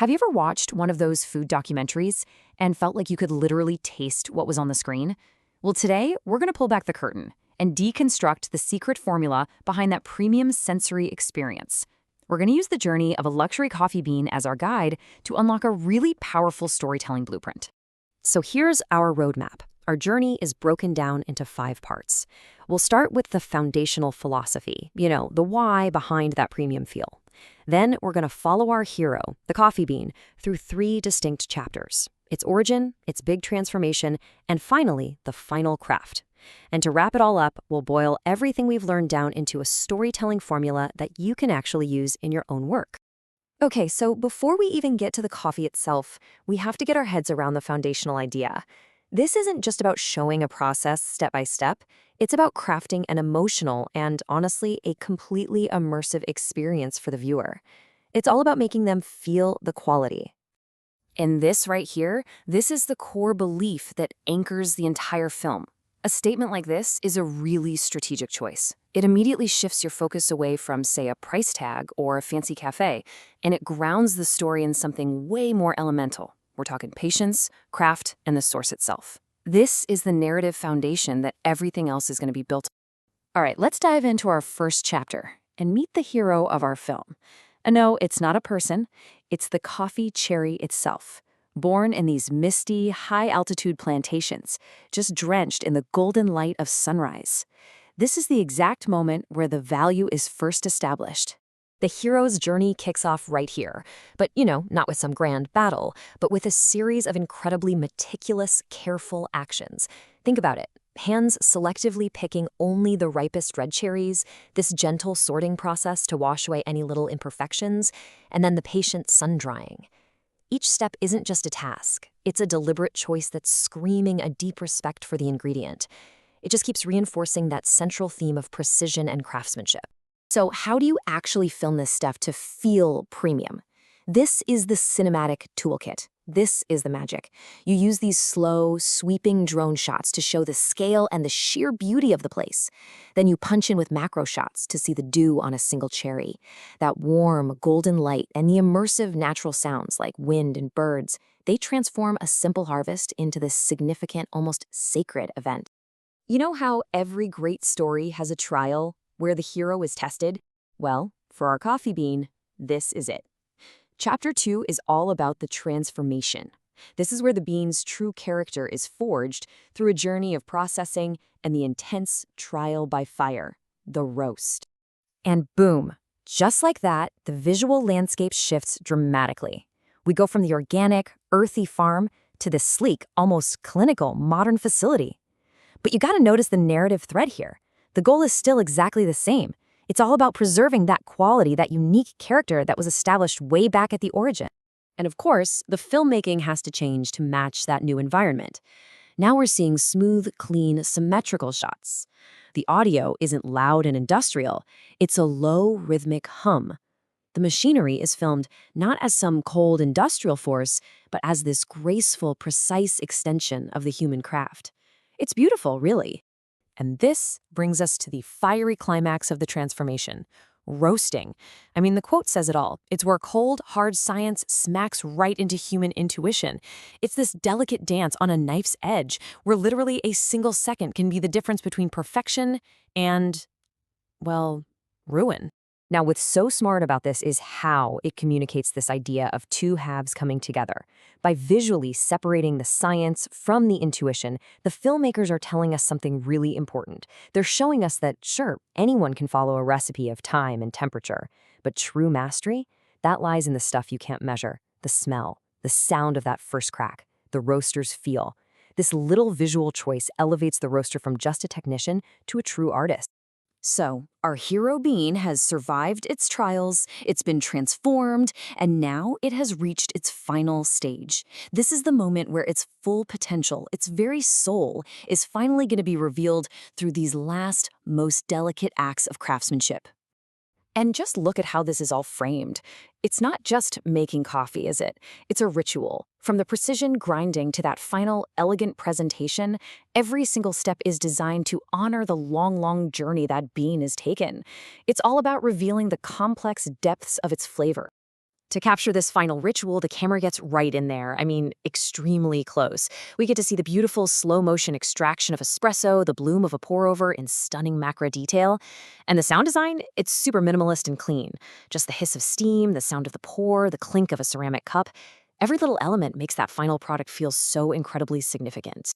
Have you ever watched one of those food documentaries and felt like you could literally taste what was on the screen? Well, today, we're going to pull back the curtain and deconstruct the secret formula behind that premium sensory experience. We're going to use the journey of a luxury coffee bean as our guide to unlock a really powerful storytelling blueprint. So here's our roadmap. Our journey is broken down into 5 parts. We'll start with the foundational philosophy, the why behind that premium feel. Then we're going to follow our hero, the coffee bean, through 3 distinct chapters: its origin, its big transformation, and finally, the final craft. And to wrap it all up, we'll boil everything we've learned down into a storytelling formula that you can actually use in your own work. Okay, so before we even get to the coffee itself, we have to get our heads around the foundational idea. This isn't just about showing a process step by step. It's about crafting an emotional and, honestly, a completely immersive experience for the viewer. It's all about making them feel the quality. And this right here, this is the core belief that anchors the entire film. A statement like this is a really strategic choice. It immediately shifts your focus away from, say, a price tag or a fancy cafe, and it grounds the story in something way more elemental. We're talking patience, craft, and the source itself. This is the narrative foundation that everything else is going to be built on. All right, let's dive into our first chapter and meet the hero of our film. And no, it's not a person. It's the coffee cherry itself, born in these misty, high-altitude plantations, just drenched in the golden light of sunrise. This is the exact moment where the value is first established. The hero's journey kicks off right here, but, not with some grand battle, but with a series of incredibly meticulous, careful actions. Think about it. Hands selectively picking only the ripest red cherries, this gentle sorting process to wash away any little imperfections, and then the patient sun-drying. Each step isn't just a task. It's a deliberate choice that's screaming a deep respect for the ingredient. It just keeps reinforcing that central theme of precision and craftsmanship. So how do you actually film this stuff to feel premium? This is the cinematic toolkit. This is the magic. You use these slow, sweeping drone shots to show the scale and the sheer beauty of the place. Then you punch in with macro shots to see the dew on a single cherry, that warm, golden light, and the immersive natural sounds like wind and birds. They transform a simple harvest into this significant, almost sacred event. You know how every great story has a trial where the hero is tested? Well, for our coffee bean, this is it. Chapter 2 is all about the transformation. This is where the bean's true character is forged through a journey of processing and the intense trial by fire, the roast. And boom, just like that, the visual landscape shifts dramatically. We go from the organic, earthy farm to this sleek, almost clinical, modern facility. But you gotta notice the narrative thread here. The goal is still exactly the same. It's all about preserving that quality, that unique character that was established way back at the origin. And of course, the filmmaking has to change to match that new environment. Now we're seeing smooth, clean, symmetrical shots. The audio isn't loud and industrial. It's a low, rhythmic hum. The machinery is filmed not as some cold industrial force, but as this graceful, precise extension of the human craft. It's beautiful, really. And this brings us to the fiery climax of the transformation, roasting. I mean, the quote says it all. It's where cold, hard science smacks right into human intuition. It's this delicate dance on a knife's edge, where literally a single second can be the difference between perfection and, well, ruin. Now, what's so smart about this is how it communicates this idea of 2 halves coming together. By visually separating the science from the intuition, the filmmakers are telling us something really important. They're showing us that, sure, anyone can follow a recipe of time and temperature, but true mastery, that lies in the stuff you can't measure: the smell, the sound of that first crack, the roaster's feel. This little visual choice elevates the roaster from just a technician to a true artist. So, our hero bean has survived its trials, it's been transformed, and now it has reached its final stage. This is the moment where its full potential, its very soul, is finally going to be revealed through these last, most delicate acts of craftsmanship. And just look at how this is all framed. It's not just making coffee, is it? It's a ritual. From the precision grinding to that final, elegant presentation, every single step is designed to honor the long journey that bean has taken. It's all about revealing the complex depths of its flavor. To capture this final ritual, the camera gets right in there. I mean, extremely close. We get to see the beautiful slow-motion extraction of espresso, the bloom of a pour-over in stunning macro detail. And the sound design, it's super minimalist and clean. Just the hiss of steam, the sound of the pour, the clink of a ceramic cup. Every little element makes that final product feel so incredibly significant.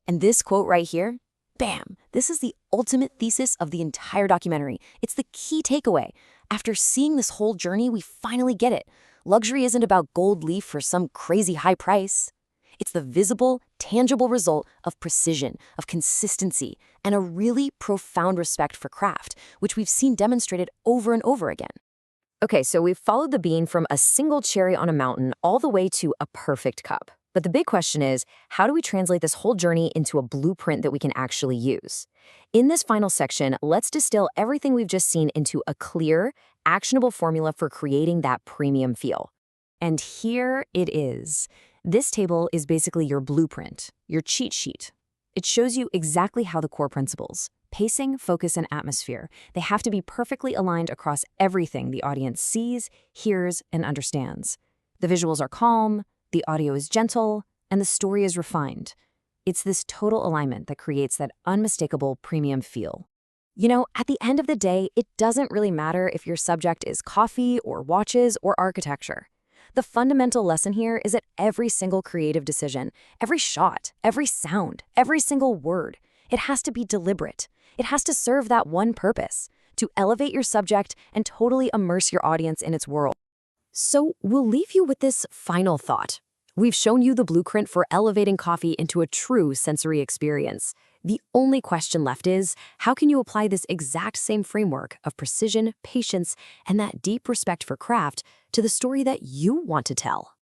And this quote right here, bam! This is the ultimate thesis of the entire documentary. It's the key takeaway. After seeing this whole journey, we finally get it. Luxury isn't about gold leaf for some crazy high price. It's the visible, tangible result of precision, of consistency, and a really profound respect for craft, which we've seen demonstrated over and over again. Okay, so we've followed the bean from a single cherry on a mountain all the way to a perfect cup. But the big question is, how do we translate this whole journey into a blueprint that we can actually use? In this final section, let's distill everything we've just seen into a clear, actionable formula for creating that premium feel. And here it is. This table is basically your blueprint, your cheat sheet. It shows you exactly how the core principles, pacing, focus, and atmosphere, they have to be perfectly aligned across everything the audience sees, hears, and understands. The visuals are calm, the audio is gentle, and the story is refined. It's this total alignment that creates that unmistakable premium feel. You know, at the end of the day, it doesn't really matter if your subject is coffee or watches or architecture. The fundamental lesson here is that every single creative decision, every shot, every sound, every single word, it has to be deliberate. It has to serve that one purpose, to elevate your subject and totally immerse your audience in its world. So we'll leave you with this final thought. We've shown you the blueprint for elevating coffee into a true sensory experience. The only question left is, how can you apply this exact same framework of precision, patience, and that deep respect for craft to the story that you want to tell?